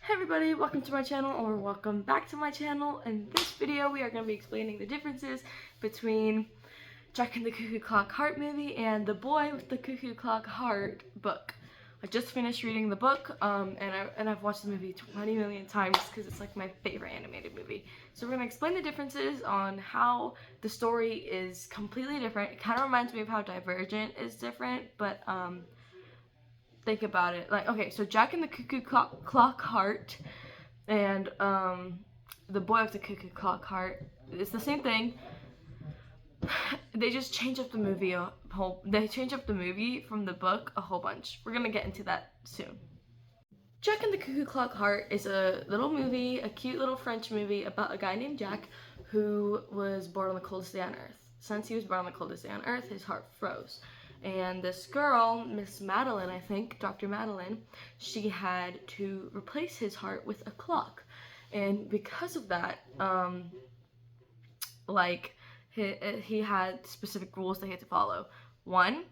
Hey everybody, welcome to my channel, or welcome back to my channel. In this video, we are going to be explaining the differences between Jack and the Cuckoo Clock Heart movie and The Boy with the Cuckoo Clock Heart book. I just finished reading the book, and I've watched the movie 20 million times because it's like my favorite animated movie. So we're going to explain the differences on how the story is completely different. It kind of reminds me of how Divergent is different, but think about it. Like, okay, so Jack and the Cuckoo Clock Heart and The Boy with the Cuckoo Clock Heart, it's the same thing. They just change up the movie they change up the movie from the book a whole bunch. We're gonna get into that soon. Jack and the Cuckoo Clock Heart is a little movie, a cute little French movie about a guy named Jack who was born on the coldest day on Earth. Since he was born on the coldest day on Earth, his heart froze. And this girl, Miss Madeline, I think, Dr. Madeline, she had to replace his heart with a clock. And because of that, he had specific rules that he had to follow. One,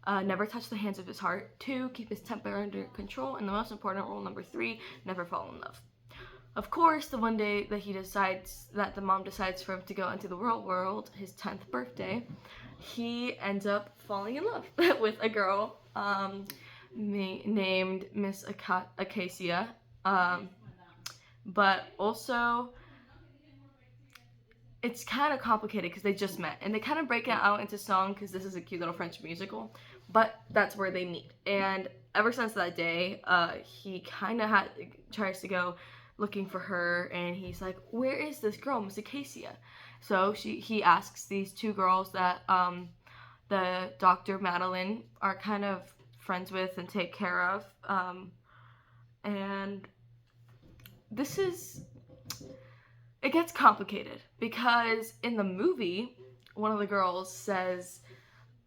never touch the hands of his heart. 2, keep his temper under control. And the most important rule, number 3, never fall in love. Of course, the one day that the mom decides for him to go into the real world, his 10th birthday, he ends up falling in love with a girl named Miss Acacia. But also, it's kind of complicated because they just met, and they kind of break it out into song because this is a cute little French musical, but that's where they meet. And ever since that day, he kind of tries to go looking for her, and he's like, where is this girl, Miss Acacia? So he asks these two girls that the Dr. Madeline are kind of friends with and take care of, and it gets complicated because in the movie, one of the girls says,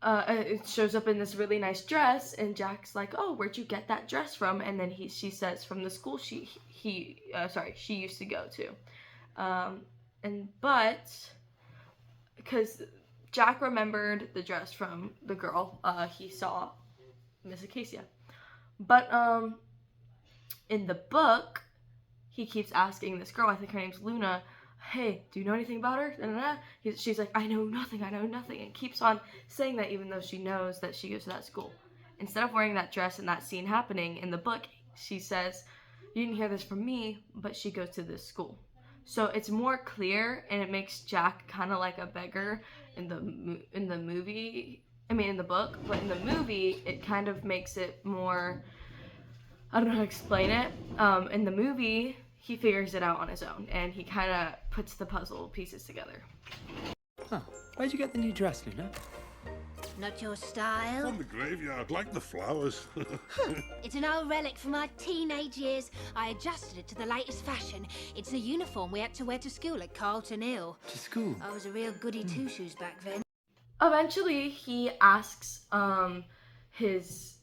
it shows up in this really nice dress, and Jack's like, oh, where'd you get that dress from? And then she says from the school she used to go to. But because Jack remembered the dress from the girl, he saw Miss Acacia. But in the book, he keeps asking this girl, I think her name's Luna, hey, do you know anything about her? She's like, I know nothing, and keeps on saying that even though she knows that she goes to that school. Instead of wearing that dress and that scene happening in the book, she says, you didn't hear this from me, but she goes to this school. So it's more clear, and it makes Jack kind of like a beggar in the movie. I mean, in the book, but in the movie, it kind of makes it more, I don't know how to explain it. In the movie, he figures it out on his own, and he kind of puts the puzzle pieces together. Huh. Where'd you get the new dress, Luna? Not your style? From the graveyard, like the flowers. It's an old relic from my teenage years. I adjusted it to the latest fashion. It's the uniform we had to wear to school at Carlton Hill. To school? I was a real goody two-shoes back then. Eventually, he asks his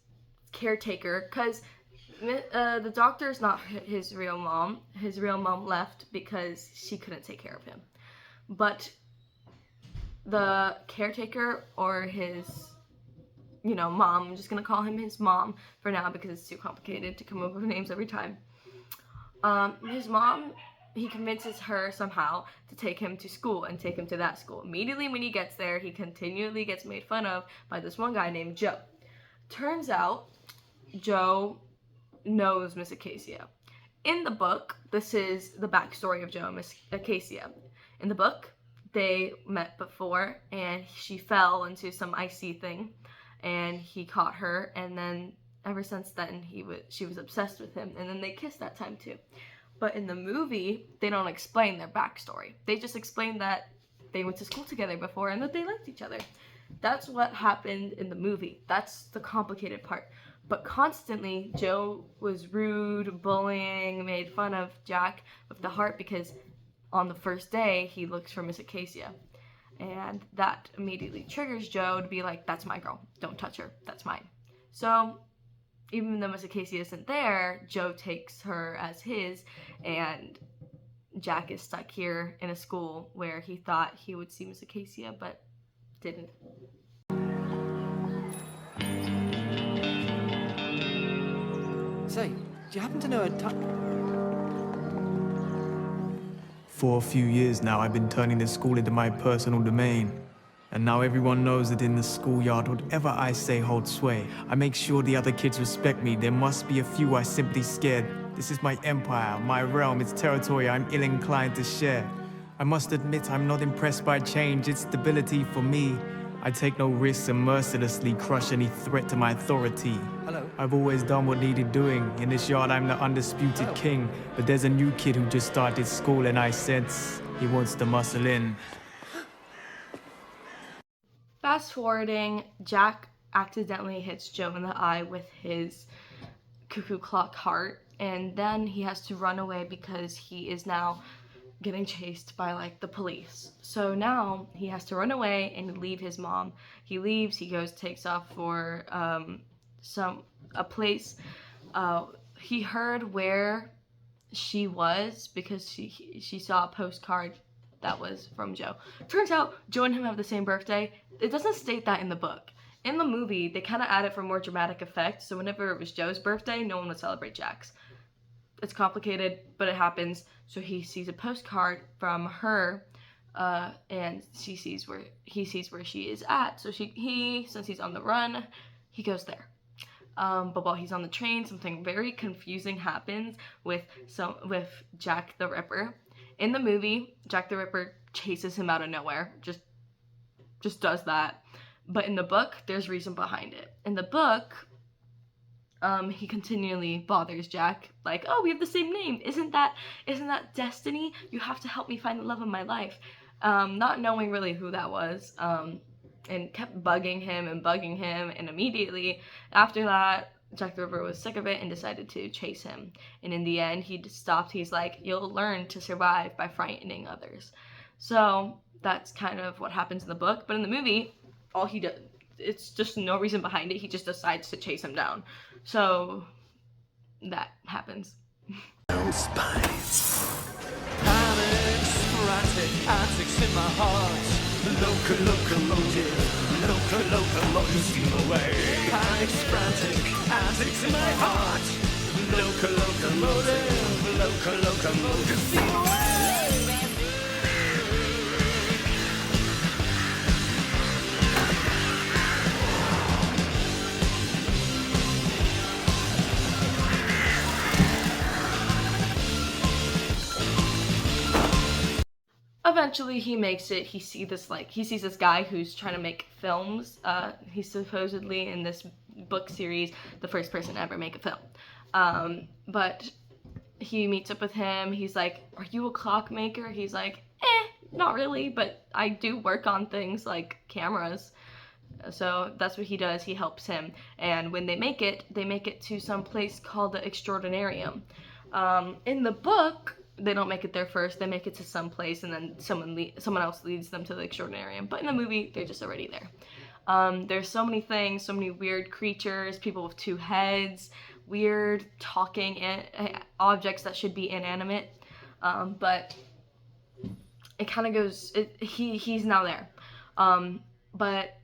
caretaker, because the doctor is not his real mom. His real mom left because she couldn't take care of him. But the caretaker, or his, mom, I'm just going to call him his mom for now because it's too complicated to come up with names every time. His mom, he convinces her somehow to take him to school and take him to that school. Immediately when he gets there, he continually gets made fun of by this one guy named Joe. Turns out, Joe knows Miss Acacia. In the book, this is the backstory of Joe and Miss Acacia. In the book, they met before, and she fell into some icy thing, and he caught her, and then ever since then she was obsessed with him, and then they kissed that time too. But in the movie, they don't explain their backstory. They just explain that they went to school together before and that they liked each other. That's what happened in the movie. That's the complicated part. But constantly, Joe was rude, bullying, made fun of Jack with the heart because on the first day, he looks for Miss Acacia. And that immediately triggers Joe to be like, that's my girl. Don't touch her. That's mine. So even though Miss Acacia isn't there, Joe takes her as his, and Jack is stuck here in a school where he thought he would see Miss Acacia, but didn't. Say, do you happen to know a time? For a few years now, I've been turning this school into my personal domain. And now everyone knows that in the schoolyard, whatever I say holds sway. I make sure the other kids respect me. There must be a few I simply scared. This is my empire, my realm, it's territory I'm ill-inclined to share. I must admit I'm not impressed by change, it's stability for me. I take no risks and mercilessly crush any threat to my authority. Hello. I've always done what needed doing. In this yard, I'm the undisputed king. But there's a new kid who just started school and I sense he wants to muscle in. Fast forwarding, Jack accidentally hits Joe in the eye with his cuckoo clock heart, and then he has to run away because he is now getting chased by like the police. So now he has to run away and leave his mom. He leaves, he goes, takes off for a place. He heard where she was because she saw a postcard that was from Joe. Turns out Joe and him have the same birthday. It doesn't state that in the book. In the movie, they kind of add it for more dramatic effect, so whenever it was Joe's birthday, no one would celebrate Jack's. It's complicated, but it happens. So he sees a postcard from her, and he sees where she is at. So since he's on the run, he goes there. But while he's on the train, something very confusing happens with Jack the Ripper. In the movie, Jack the Ripper chases him out of nowhere, just does that. But in the book, there's reason behind it. In the book, he continually bothers Jack, like, oh, we have the same name. Isn't that destiny? You have to help me find the love of my life. Not knowing really who that was, and kept bugging him, and immediately after that, Jack the Ripper was sick of it and decided to chase him. And in the end, he stopped. He's like, you'll learn to survive by frightening others. So that's kind of what happens in the book. But in the movie, all he does, it's just no reason behind it. He just decides to chase him down. So that happens. Spice. Panics, frantic antics in my heart. Locomotive, steam away. Panics, frantic antics in my heart. Locomotive, steam away. Eventually he makes it. He sees this guy who's trying to make films. He's supposedly in this book series the first person to ever make a film. But he meets up with him. He's like, are you a clockmaker? He's like, not really, but I do work on things like cameras. So that's what he does. He helps him. And when they make it to some place called the Extraordinarium. In the book, they don't make it there first. They make it to some place, and then someone else leads them to the Extraordinarium. But in the movie, they're just already there. There's so many things, so many weird creatures, people with two heads, weird talking objects that should be inanimate. But it kind of goes. He's now there. But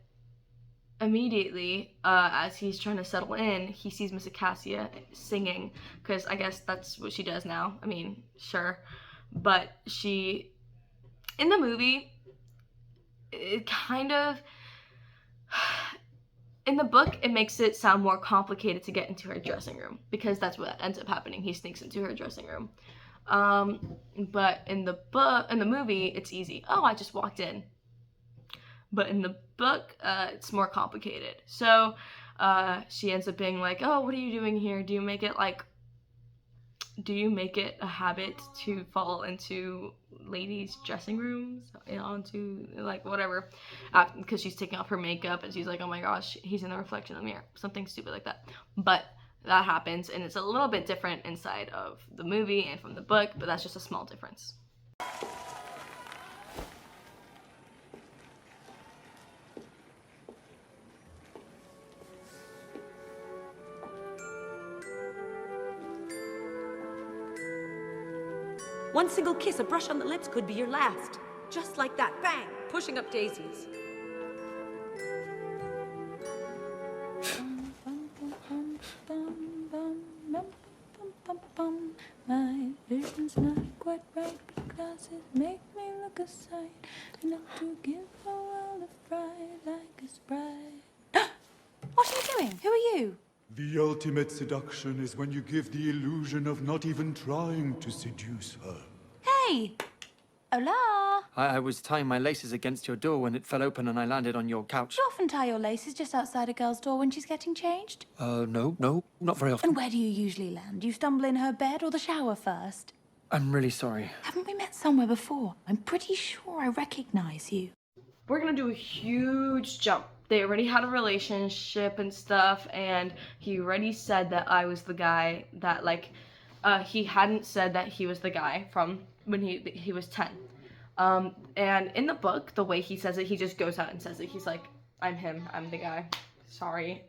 immediately, as he's trying to settle in, he sees Miss Acacia singing, because I guess that's what she does now. I mean, sure. But in the movie, it kind of, in the book, it makes it sound more complicated to get into her dressing room, because that's what ends up happening. He sneaks into her dressing room. But in the movie, it's easy. Oh, I just walked in. But in the book, it's more complicated. So she ends up being like, oh, what are you doing here? Do you make it a habit to fall into ladies' dressing rooms? Onto, like, whatever. Because she's taking off her makeup and she's like, oh my gosh, he's in the reflection of the mirror. Something stupid like that. But that happens, and it's a little bit different inside of the movie and from the book, but that's just a small difference. One single kiss, a brush on the lips could be your last. Just like that, bang, pushing up daisies. night. Vision's not quite right, but glasses make me look a sight. Enough to give the world a fright like a sprite. What are you doing? Who are you? The ultimate seduction is when you give the illusion of not even trying to seduce her. Hey! Hola! I was tying my laces against your door when it fell open and I landed on your couch. Do you often tie your laces just outside a girl's door when she's getting changed? No, not very often. And where do you usually land? Do you stumble in her bed or the shower first? I'm really sorry. Haven't we met somewhere before? I'm pretty sure I recognize you. We're gonna do a huge jump. They already had a relationship and stuff, and he already said that I was the guy that, like, he hadn't said that he was the guy from when he was 10. And in the book, the way he says it, he just goes out and says it. He's like, I'm him, I'm the guy. Sorry,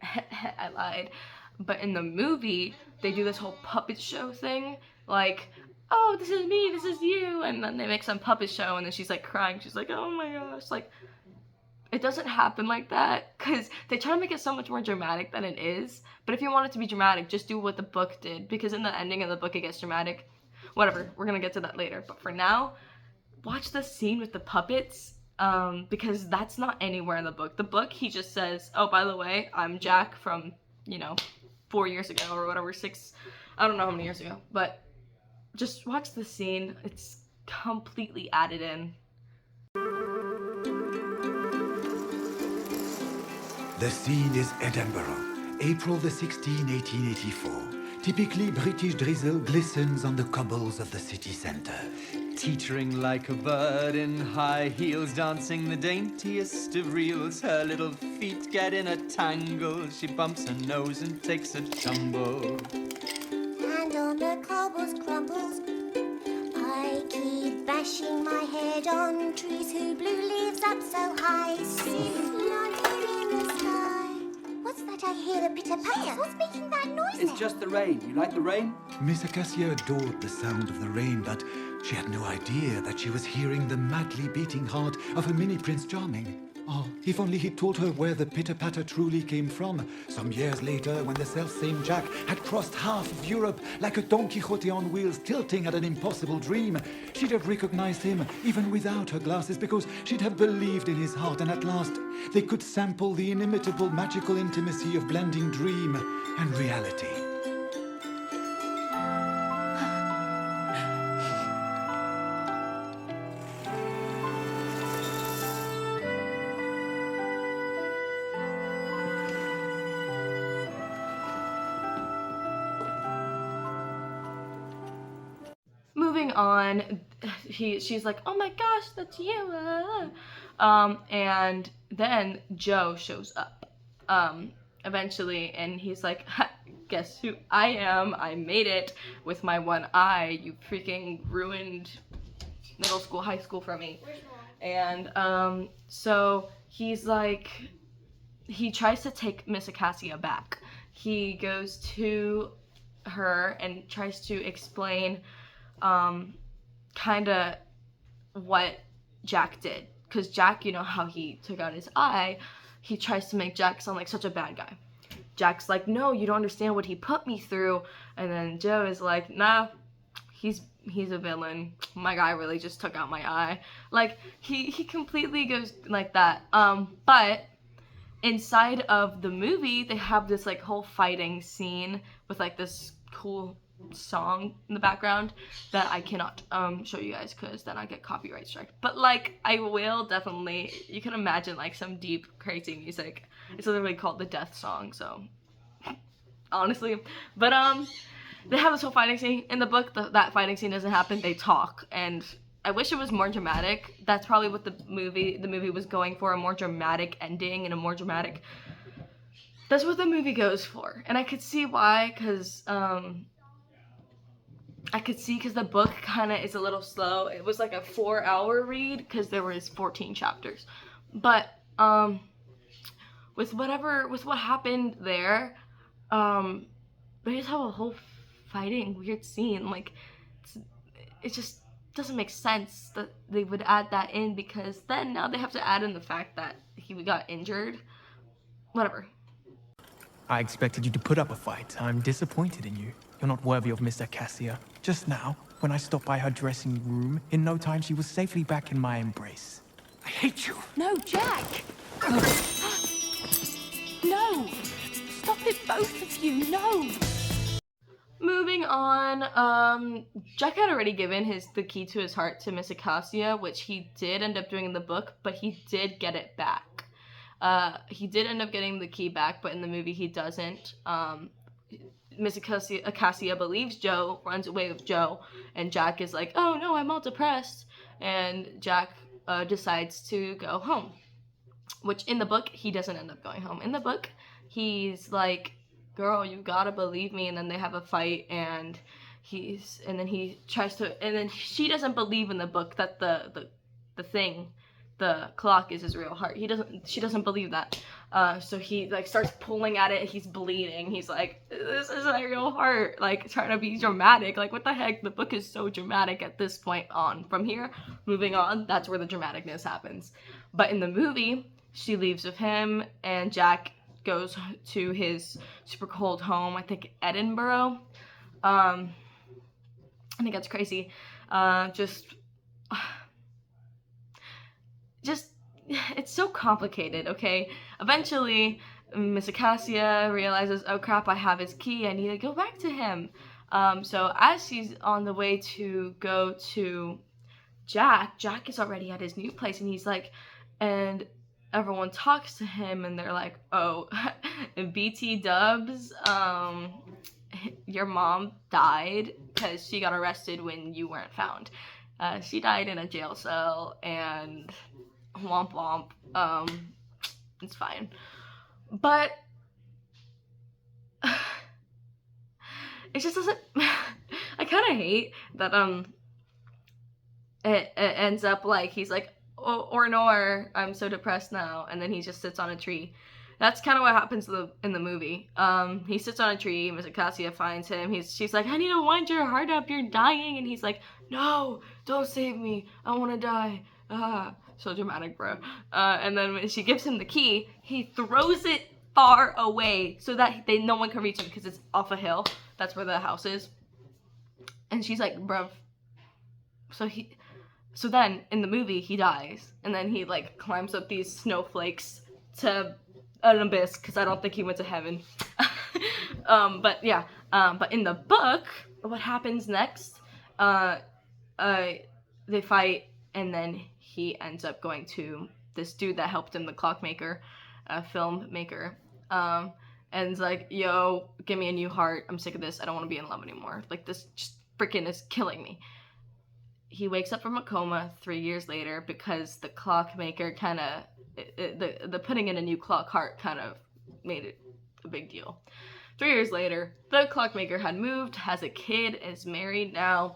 I lied. But in the movie, they do this whole puppet show thing, like, oh, this is me, this is you, and then they make some puppet show, and then she's like crying, she's like, oh my gosh, like, it doesn't happen like that, because they try to make it so much more dramatic than it is. But if you want it to be dramatic, just do what the book did, because in the ending of the book it gets dramatic. Whatever, we're gonna get to that later. But for now, watch the scene with the puppets, because that's not anywhere in the book. The book, he just says, oh, by the way, I'm Jack from, 4 years ago or whatever, 6, I don't know how many years ago. But just watch the scene, it's completely added in. The scene is Edinburgh, April the 16th, 1884. Typically British drizzle glistens on the cobbles of the city centre. Teetering like a bird in high heels, dancing the daintiest of reels. Her little feet get in a tangle. She bumps her nose and takes a tumble. And on the cobbles crumbles. I keep bashing my head on trees who blew leaves up so high. Soon not here in the sky. What's that I hear? The pitter-patter? What's making that noise It's there? just the rain. You like the rain? Miss Acacia adored the sound of the rain, but she had no idea that she was hearing the madly beating heart of her mini Prince Charming. Oh, if only he'd told her where the pitter-patter truly came from. Some years later, when the self-same Jack had crossed half of Europe like a Don Quixote on wheels tilting at an impossible dream, she'd have recognized him even without her glasses, because she'd have believed in his heart, and at last they could sample the inimitable magical intimacy of blending dream and reality. Moving on, she's like, oh my gosh, that's you. And then Joe shows up eventually, and he's like, guess who I am? I made it with my one eye. You freaking ruined middle school, high school for me. And so he's like, he tries to take Miss Acacia back. He goes to her and tries to explain kind of what Jack did, because Jack, you know how he took out his eye, he tries to make Jack sound like such a bad guy. Jack's like, no, you don't understand what he put me through. And then Joe is like, nah, he's a villain, my guy really just took out my eye. Like, he completely goes like that. But inside of the movie, they have this like whole fighting scene with like this cool song in the background that I cannot show you guys, because then I get copyright strike. But like, I will definitely, you can imagine like some deep crazy music. It's literally called the death song, so honestly. But they have this whole fighting scene in the book. That fighting scene doesn't happen. They talk, and I wish it was more dramatic. That's probably what the movie was going for, a more dramatic ending and a more dramatic, that's what the movie goes for. And I could see why, because the book kind of is a little slow. It was like a 4-hour read because there was 14 chapters. But with what happened there, they just have a whole fighting weird scene. Like, it just doesn't make sense that they would add that in, because then now they have to add in the fact that he got injured. Whatever. I expected you to put up a fight. I'm disappointed in you. You're not worthy of Miss Acacia. Just now, when I stopped by her dressing room, in no time she was safely back in my embrace. I hate you. No, Jack! No! Stop it, both of you, no! Moving on, Jack had already given the key to his heart to Miss Acacia, which he did end up doing in the book, but he did get it back. He did end up getting the key back, but in the movie he doesn't. Miss Acacia believes Joe, runs away with Joe, and Jack is like, oh no, I'm all depressed, and Jack decides to go home, which in the book, he doesn't end up going home. In the book, he's like, girl, you gotta believe me, and then they have a fight, and then he tries to, and then she doesn't believe in the book that the clock is his real heart. She doesn't believe that. So he like starts pulling at it, he's bleeding, he's like, this is my real heart, like trying to be dramatic, like what the heck, the book is so dramatic at this point on. From here, moving on, that's where the dramaticness happens. But in the movie, she leaves with him, and Jack goes to his super cold home, I think Edinburgh. I think that's crazy. Just it's so complicated, okay? Eventually, Miss Acacia realizes, oh crap, I have his key, I need to go back to him. So as she's on the way to go to Jack is already at his new place, and he's like, and everyone talks to him, and they're like, oh, BT dubs, your mom died because she got arrested when you weren't found. She died in a jail cell, and womp womp, it's fine. But it just doesn't, I kind of hate that, it ends up like, he's like, or nor, I'm so depressed now, and then he just sits on a tree. That's kind of what happens in the movie. He sits on a tree, Miss Acacia finds him, she's like, I need to wind your heart up, you're dying, and he's like, no, don't save me, I want to die. So dramatic, bro. And then when she gives him the key, he throws it far away so that no one can reach him, because it's off a hill. That's where the house is. And she's like, bruv. So then, in the movie, he dies, and then he, like, climbs up these snowflakes to an abyss, because I don't think he went to heaven. But yeah, but in the book, what happens next, they fight, and then he ends up going to this dude that helped him, the clockmaker, filmmaker, and it's like, yo, give me a new heart, I'm sick of this, I don't want to be in love anymore, like, this just freaking is killing me. He wakes up from a coma 3 years later because the clockmaker kind of, the putting in a new clock heart kind of made it a big deal. 3 years later, the clockmaker had moved, has a kid, is married now,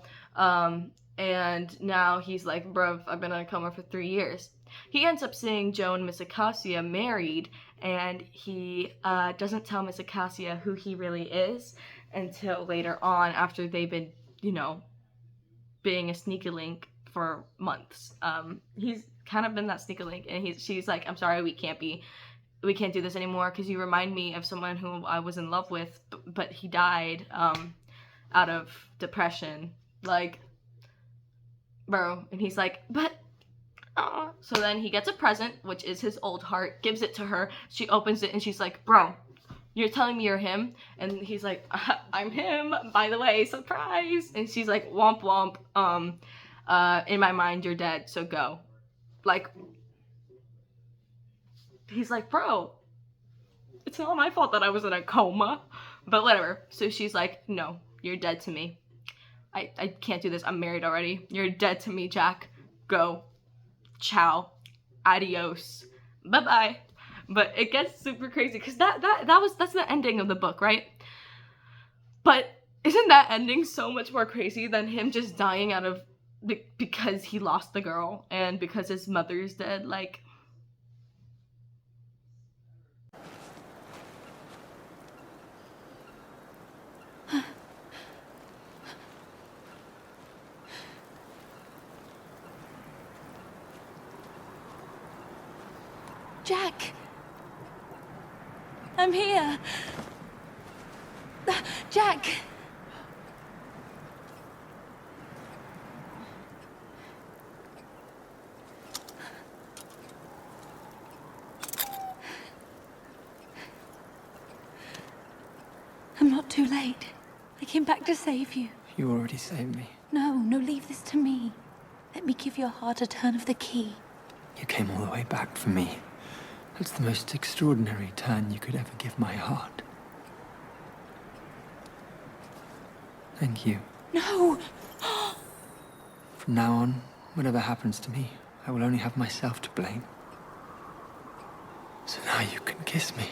and now he's like, bruv, I've been in a coma for 3 years. He ends up seeing Joe and Miss Acacia married, and he doesn't tell Miss Acacia who he really is until later on, after they've been, you know, being a sneaky link for months. He's kind of been that sneaky link, and she's like, I'm sorry, we can't do this anymore, because you remind me of someone who I was in love with, but he died out of depression, like, bro. And he's like, but so then he gets a present, which is his old heart, gives it to her, she opens it, and she's like, bro, you're telling me you're him? And he's like, I'm him, by the way, surprise. And she's like, womp womp, in my mind you're dead, so go. Like, he's like, bro, it's not my fault that I was in a coma, but whatever. So she's like, no, you're dead to me. I can't do this, I'm married already. You're dead to me, Jack. Go. Ciao. Adios. Bye-bye. But it gets super crazy, because that's the ending of the book, right? But isn't that ending so much more crazy than him just dying out of, because he lost the girl, and because his mother's dead? Like, Jack! I'm here! Jack! not too late. I came back to save you. You already saved me. No, leave this to me. Let me give your heart a turn of the key. You came all the way back for me. That's the most extraordinary turn you could ever give my heart. Thank you. No! From now on, whatever happens to me, I will only have myself to blame. So now you can kiss me.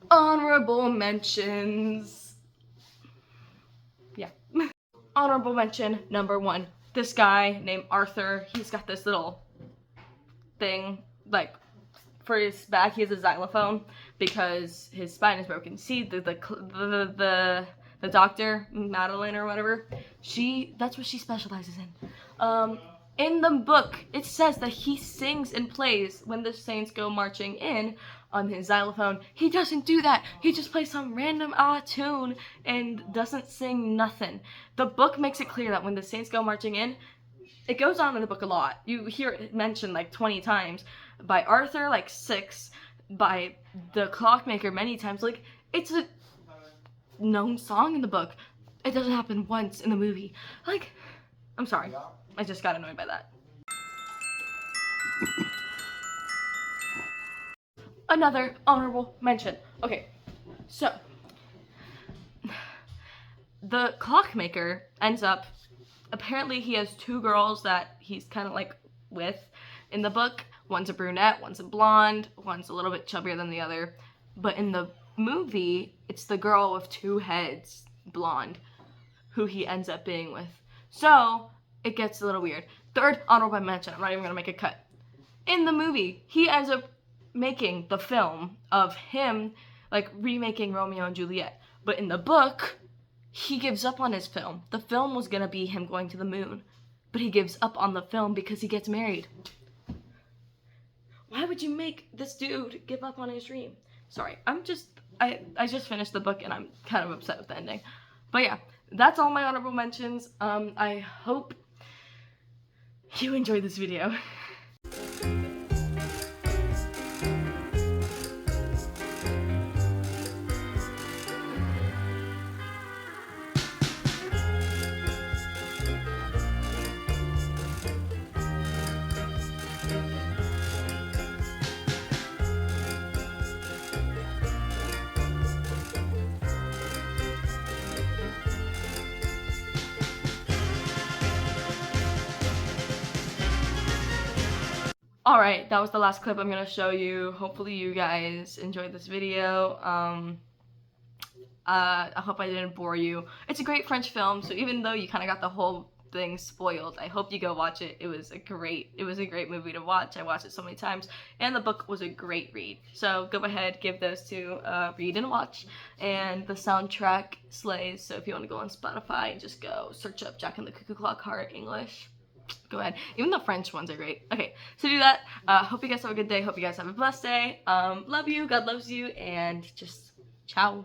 Honorable mentions. Yeah. Honorable mention number 1. This guy named Arthur, he's got this little thing, like, for his back. He has a xylophone because his spine is broken. See, the doctor, Madeline or whatever, that's what she specializes in the book, it says that he sings and plays when the Saints go marching in on his xylophone. He doesn't do that. He just plays some random tune and doesn't sing nothing. The book makes it clear that when the Saints go marching in, it goes on in the book a lot. You hear it mentioned like 20 times. By Arthur, like 6. By the clockmaker, many times. Like, it's a known song in the book. It doesn't happen once in the movie. Like, I'm sorry. I just got annoyed by that. Another honorable mention. Okay, so the clockmaker ends up, apparently he has 2 girls that he's kind of like with in the book. One's a brunette, one's a blonde, one's a little bit chubbier than the other. But in the movie, it's the girl with 2 heads, blonde, who he ends up being with. So it gets a little weird. Third honorable mention, I'm not even gonna make a cut. In the movie, he ends up making the film of him, like, remaking Romeo and Juliet. But in the book, he gives up on his film. The film was gonna be him going to the moon, but he gives up on the film because he gets married. Why would you make this dude give up on his dream? Sorry, I just finished the book and I'm kind of upset with the ending. But yeah, that's all my honorable mentions. I hope you enjoyed this video. Alright, that was the last clip I'm gonna show you. Hopefully you guys enjoyed this video. I hope I didn't bore you. It's a great French film, so even though you kind of got the whole thing spoiled, I hope you go watch it. It was a great movie to watch. I watched it so many times, and the book was a great read. So go ahead, give those 2 a read and watch. And the soundtrack slays, so if you want to go on Spotify and just go search up Jack and the Cuckoo Clock Heart English, go ahead. Even the French ones are great. Okay, so do that. Hope you guys have a good day. Hope you guys have a blessed day. Love you. God loves you. And just ciao.